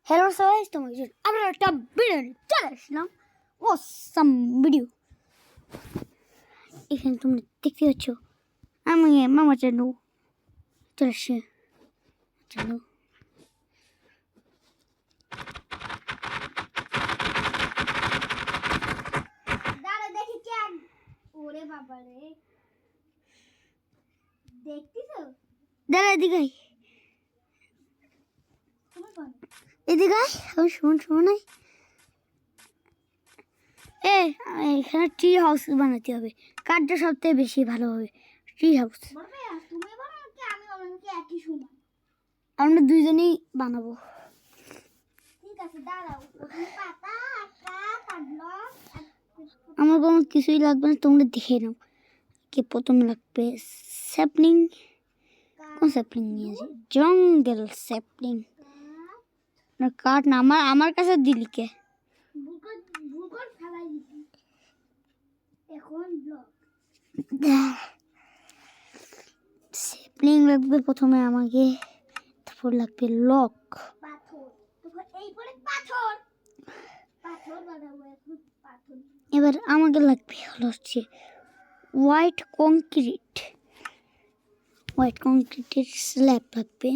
Hello সবাই, তোমাকে আমরা একটা ভিডিও নিয়ে চলে আসলাম। Awesome video. এখানে তোমরা দেখতে পাচ্ছ আমি মামা চানু চলে আসছে। চানু দাঁড়া দেখি কেন। ওরে বাবা রে, দেখতিছো? দাঁড়া এদিকে আয়। এদিকে আয়, আমি শুন নাই। এখানে ট্রি হাউস বানাতে হবে। কাঠটা সবথেকে বেশি ভালো হবে। ট্রি হাউস তুমি বানাও কি আমি বানাবো কি একই সময়? আমরা দুইজনেই বানাবো। ঠিক আছে দাঁড়াও, প্রথমে পাতা আঁকা কাটলো। আমার কোনো কিছুই লাগবে না, তোমরা দেখে নাও। কি প্রথমে লাগবে স্যাপলিং। কোন স্যাপলিং নিয়েছি? জঙ্গল স্যাপলিং না, কাঠ না। আমার কাছে দিলি কে? ভূগোল ফেলাই দিছি। এখন ব্লক স্যাপলিং লাগবে প্রথমে আমাকে, তারপর লাগবে লক পাথর। তখন এই পরে পাথর পাথর বানাবো। এখন পাথর এবার আমাকে লাগবে হচ্ছে হোয়াইট কংক্রিটের স্ল্যাব লাগবে।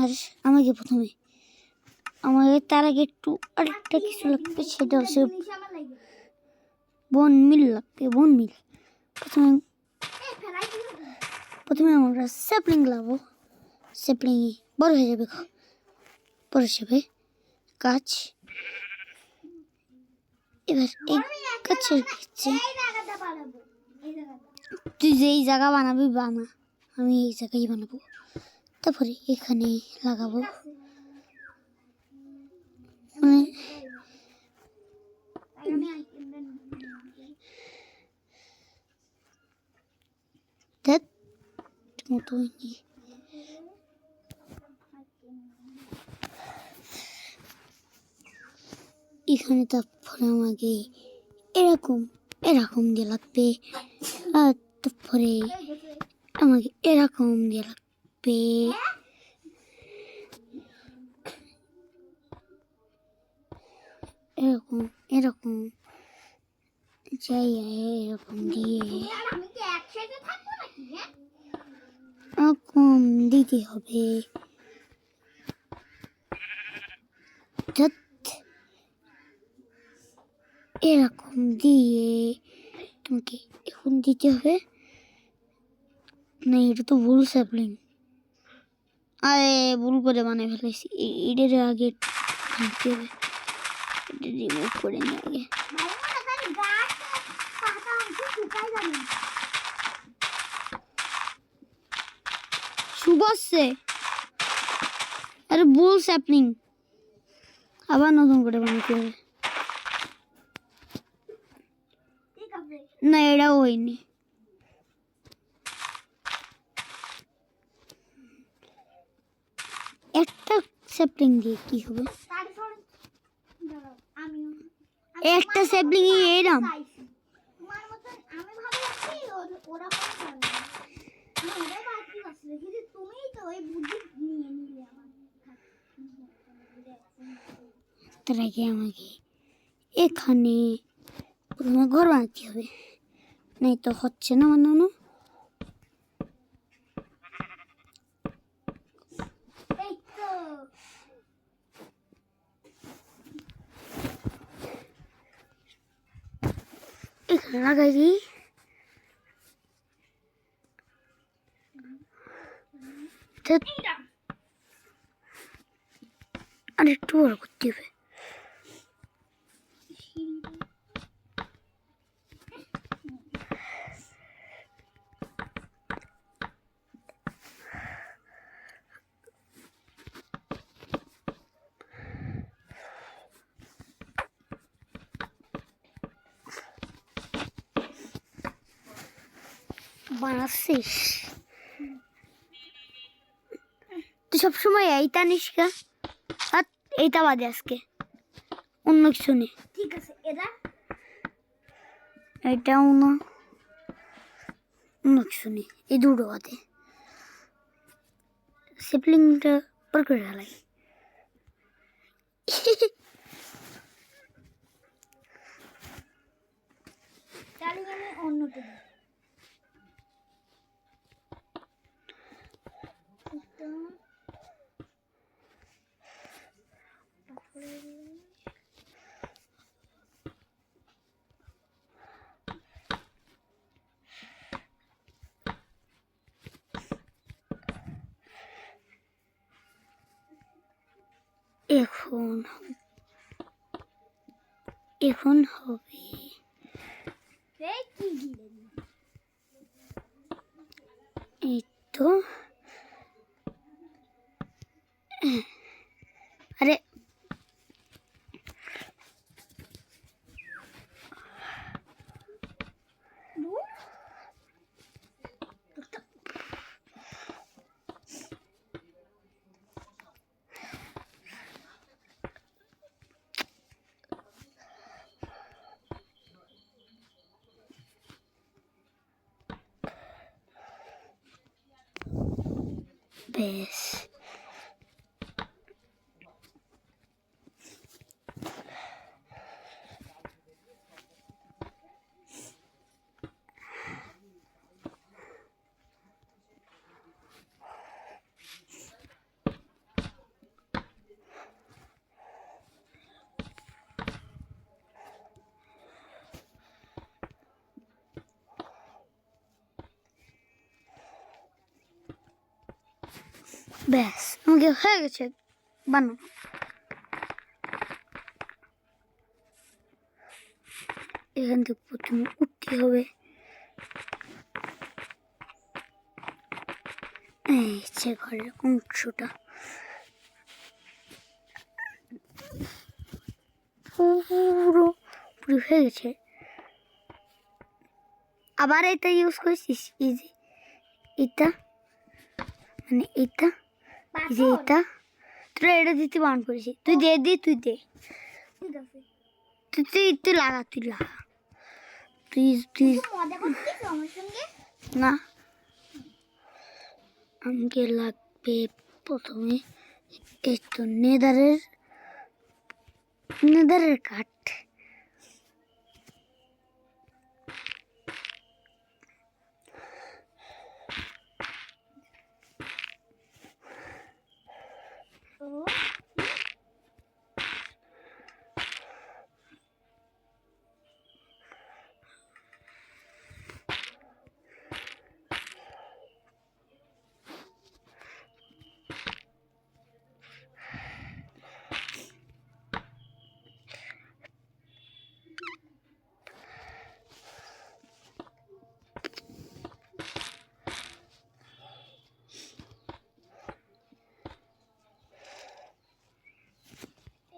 আর আমাকে তার আগে একটু আরেকটা কিছু লাগবে, সেটা হচ্ছে জিনিস আমার লাগে। বন মিল লাগবে। বন মিল ফেলাই দিও। প্রথমে আমরা স্যাপলিং লাগাবো। স্যাপলিং বড় হয়ে যাবে, গাছ। এবার এই গাছের কাছে এই জায়গাটা বানাবো, এই জায়গাটা। তুই যেই জায়গা বানাবি বানা, আমি এই জায়গায় বানাবো। তারপরে এখানে লাগাবো মানে আমি মতো হয়নি। এখানে তারপরে আমাকে এরকম দিয়ে লাগবে। আর তারপরে আমাকে এরকম দিয়ে লাগবে। এরকম যাই এরকম দিয়ে আমি কি একসাথে থাকবো নাকি? হ্যাঁ, এরকম দিতে হবে। এরকম দিয়ে তোমাকে এখন দিতে হবে। না, এটা তো ভুল স্যাপলিং। আরে ভুল করে বানিয়ে ফেলেছি। এটার আগে ভাঙতে হবে, এটা রিমুভ করে নিয়ে আগে। গাছ পাতা অংশ শুকাই যাবে। শুকাচ্ছে। আরে ভুল স্যাপলিং, আবার নতুন করে বানাতে হবে। ঠিক আছে, না, এটাও হয়নি। একটা স্যাপলিং দিয়ে কি হবে? তারপর দাঁড়াও, একটা স্যাপলিং এরম তোমার মতন আমি ভাবছি ওরা করে পারবে না। ওরা বাকি আছে, কিন্তু তুমিই তো ওই বুদ্ধি নিয়ে নিলে আমার। তার আগে আমাকে এখানে প্রথমে ঘর বানাতে হবে, নাই তো হচ্ছে না বানানো। এই তো এখানে লাগাই দিই। আর একটু বড় করতে হবে। বানাচ্ছিস তুই সবসময় এইটা নিষ্কা, আর এইটা বাদে আজকে অন্য কিছু নেই। ঠিক আছে, এটাও না, অন্য কিছু নেই। এই দুটো বাদে স্যাপলিংটা পর করে ফেলাই। তাহলে আমি অন্যটা দিই। এটা পাথরের এখন এখন হবে এই কি গিলে দিই। এই তো। আরে দূর। বেশ, ব্যাস আমাকে হয়ে গেছে বানানো। এখান থেকে প্রথমে উঠতে হবে। এই যে ঘরের অংশটা পুরো পুরো হয়ে গেছে। আবার এটা ইউজ করছিস, এই যে এটা, মানে এটা, এই যে এটা, তোরা এটা দিতে বারণ করেছি। তুই দে দি, তুই দে, ঠিক আছে। তুই লাগা, তুই লাগা, তুই তুই মজা করছিস আমার সঙ্গে? না। আমাকে লাগবে প্রথমে এই তো নেদারের কাঠ। তো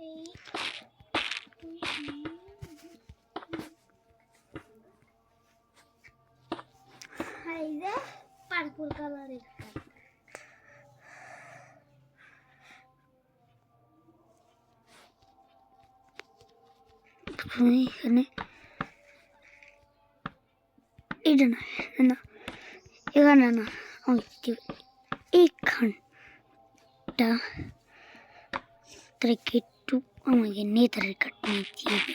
এই এই যে পার্পল কালারের প্রথমে এখানে এটা না, না এখানে না, আমাকে এইখানটা তাহলে একটু আমাকে নেতারের কাঠ নিতে হবে।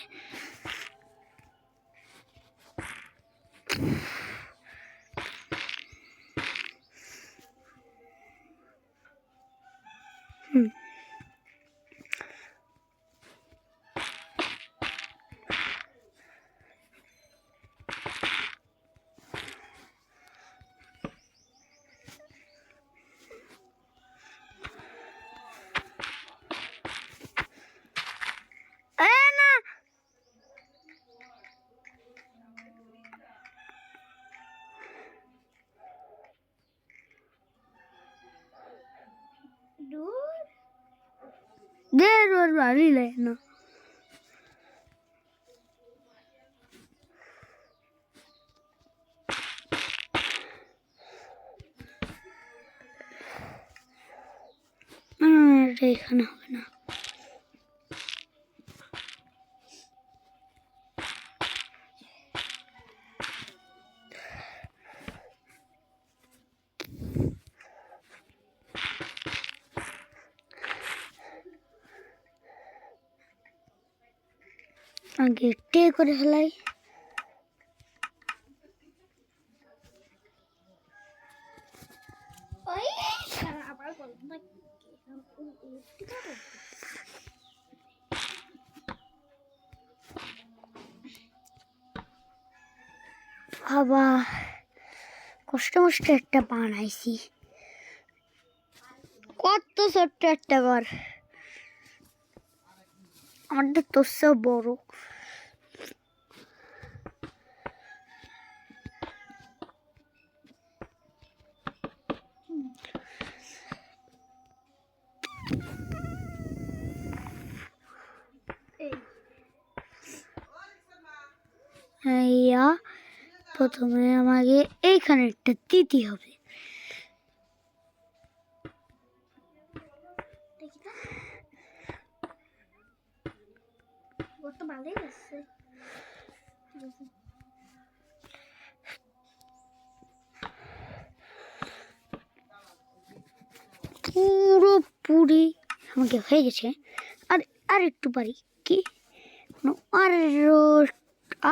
না দূর। দেড় বাড়ি লাগে না। এটা এখানে হবে না। আগে টে করে ফেলাই। ওই শালা আবার গল্পটা কি করো? বাবা কষ্ট মষ্ট একটা বানাইছি, কত ছোট্ট একটা ঘর, আমাদের তোর সব বড়। ইয়া প্রথমে আমাকে এইখানে একটা দিতে হবে। দেখি তো ওর তো ভালোই গেছে। পুরোপুরি আমাকে হয়ে গেছে। আর আর একটু পারি কি, আরো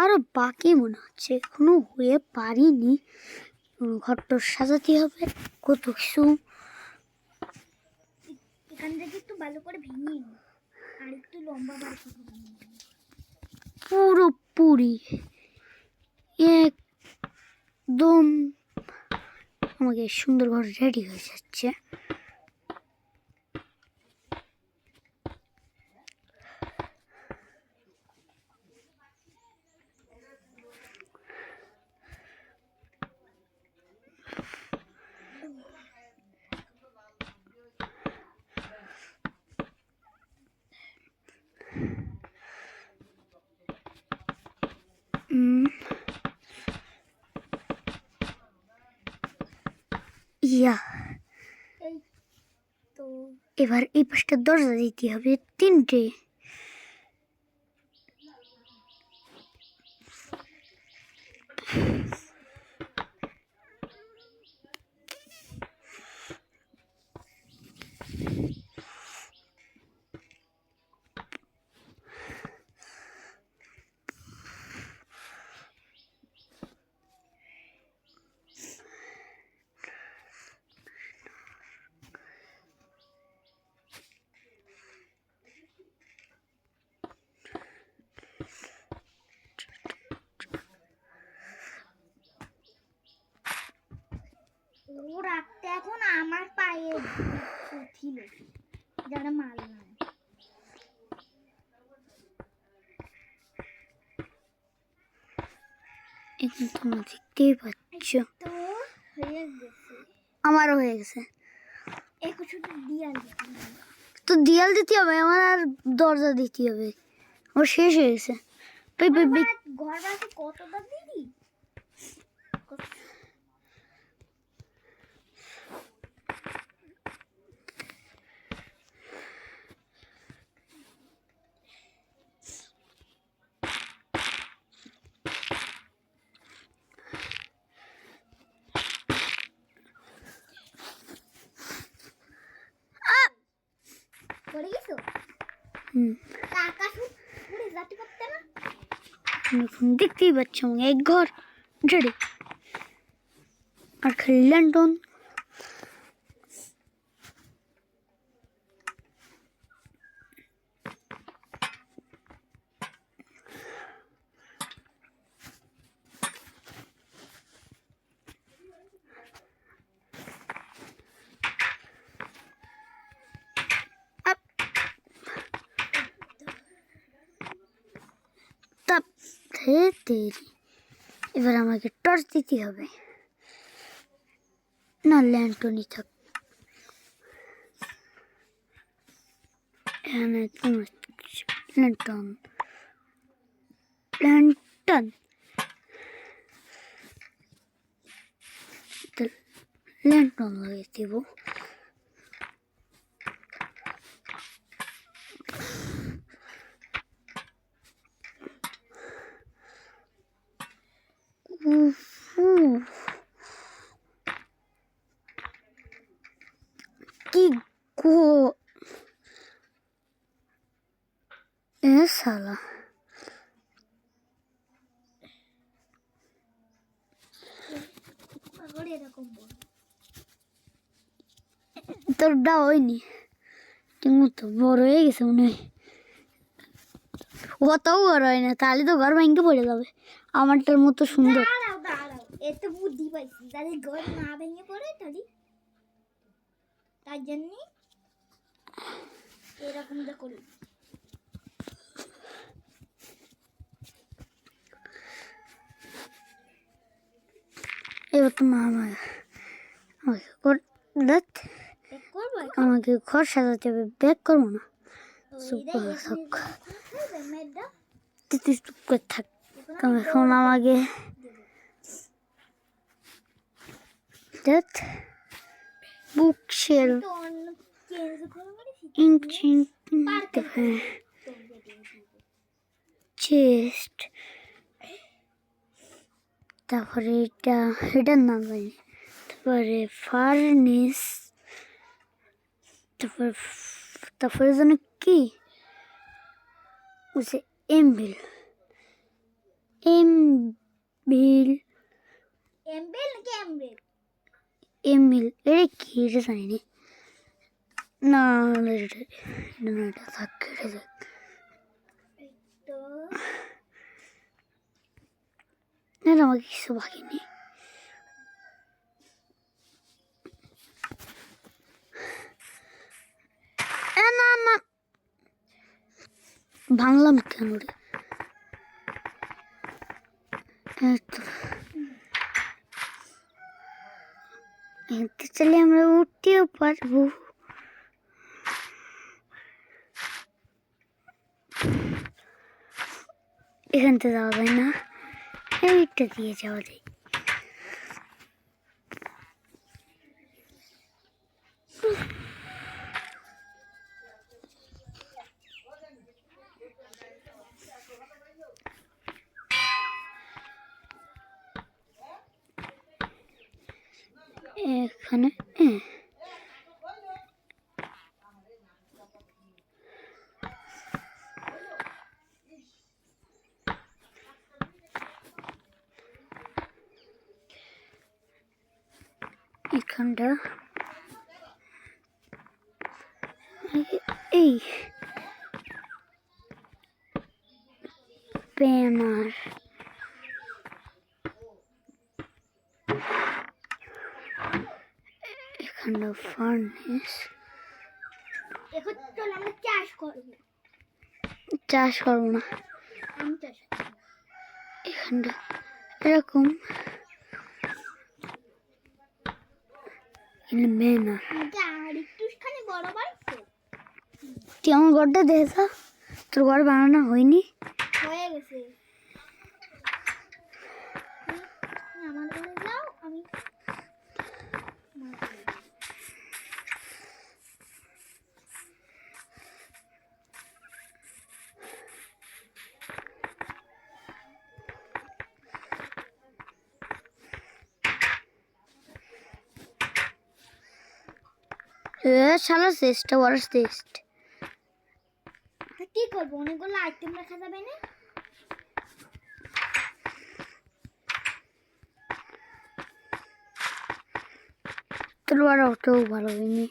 আরো বাকি মনে হচ্ছে, এখনো হয়ে পারিনি। ঘরটা সাজাতে হবে, কত কিছু। এখান থেকে একটু ভালো করে ভেঙে নি, আর একটু লম্বা বার করে ভেঙে নি। পুরোপুরি একদম আমাকে সুন্দর ঘর রেডি হয়ে যাচ্ছে। ইয়া এই তো এবার এই পাশটা দরজা দিতে হবে 3টে। ও রাখতে এখন আমার পায়ে ছিল যারা মারলাম। এখন তোমরা দেখতেই পাচ্ছ তো হয়ে গেছে, আমারও হয়ে গেছে। একটু ছোট দিয়াল দিতে হবে। তো দেয়াল দিতে হবে, আমার আর দরজা দিতে হবে, আমার শেষ হয়ে গেছে। ঘর বাড়াতে কতটা দিদি? পড়ে গেছো? আকাশ উড়ে যেতে পারতে না? এখন দেখতেই পাচ্ছ আমাকে এক ঘর রেডি। আর খালি ল্যান্টন। তেরি এবার আমাকে টর্চ দিতে হবে, না ল্যান্টনই থাক। এখানে ল্যান্টন ল্যান্টন ল্যান্টন লাগিয়ে দেব। কি গো এ শালা, ভিতরটা হয়নি ঠিক মতো, বড় হয়ে গেছে মনে হয়। অতও বড় হয় না, তাহলে তো ঘর ভেঙে পড়ে যাবে। আমারটার মতো সুন্দর। দাঁড়াও দাঁড়াও, এত বুদ্ধি পাইছি, তাহলে ঘর না ভেঙে পড়ে তাহলে তার জন্য এরকমটা করি। এবার তো মা আমাকে করবো আমাকে ঘর সাজাতে হবে, ব্যাগ করবো না। তুই চুপ করে থাক, এখন আমাকে বুক শেল চেস্ট, তারপরে এটার নাম জানি, তারপরে ফার্নেস, তারপরে যেন কি বলছে, এমবিল এমবিল এমবিল, এটা কি এটা জানি না, এটা থাক, আমাকে কিছু বাকি নেই। না না, ভাঙলাম কেন রে? এতে চলে আমরা উঠতেও পারবো। এখান থেকে যাওয়া যায় না, এইটা দিয়ে যাওয়া যায়। এখানে এখানটা এই ব্যানার, এখানটা ফার্নেস। এখন চল আমরা চাষ করবো। চাষ করবো না, আমি চাষ এখানটা এরকম ব্যানার। আর একটুখানি বড় বাড়ছে। তুই আমার ঘরটা দেখছ, তোর ঘর বানানো হয়নি? হয়ে গেছে। আমার ঘরে যাও, আমি শালা চেষ্টা করার টেস্ট। কি করবো, অনেকগুলো আইটেম রাখা যাবে না? তোর আর অতও ভালো হয়নি।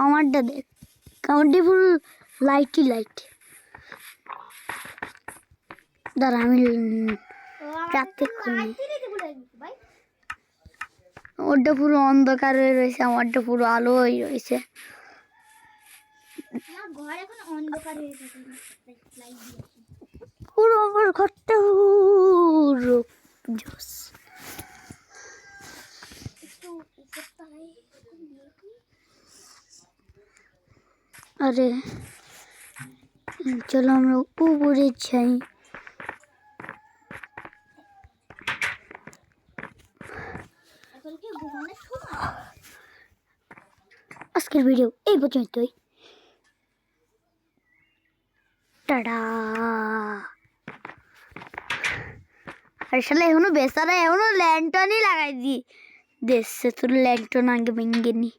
আমারটা দেখ, আমারটা ফুল লাইটই লাইট। দাঁড়া আমি রাখতে করি, ওটা পুরো অন্ধকার হয়ে রয়েছে, আমারটা পুরো আলো হয়ে রয়েছে। আমার ঘর এখন অন্ধকার হয়ে গেছে, পুরো আমার ঘরটা পুরো জোস। একটু উপরতলায় আরে চলো আমরা উপরে যাই। এখন কি ঘুমানোর সময়? আজকের ভিডিও এই পর্যন্তই, টাটা। আর শালা এখনো বেচারা এখনো ল্যান্টনই লাগাই দি, দেশে তোর ল্যান্টন আগে ভেঙে নি।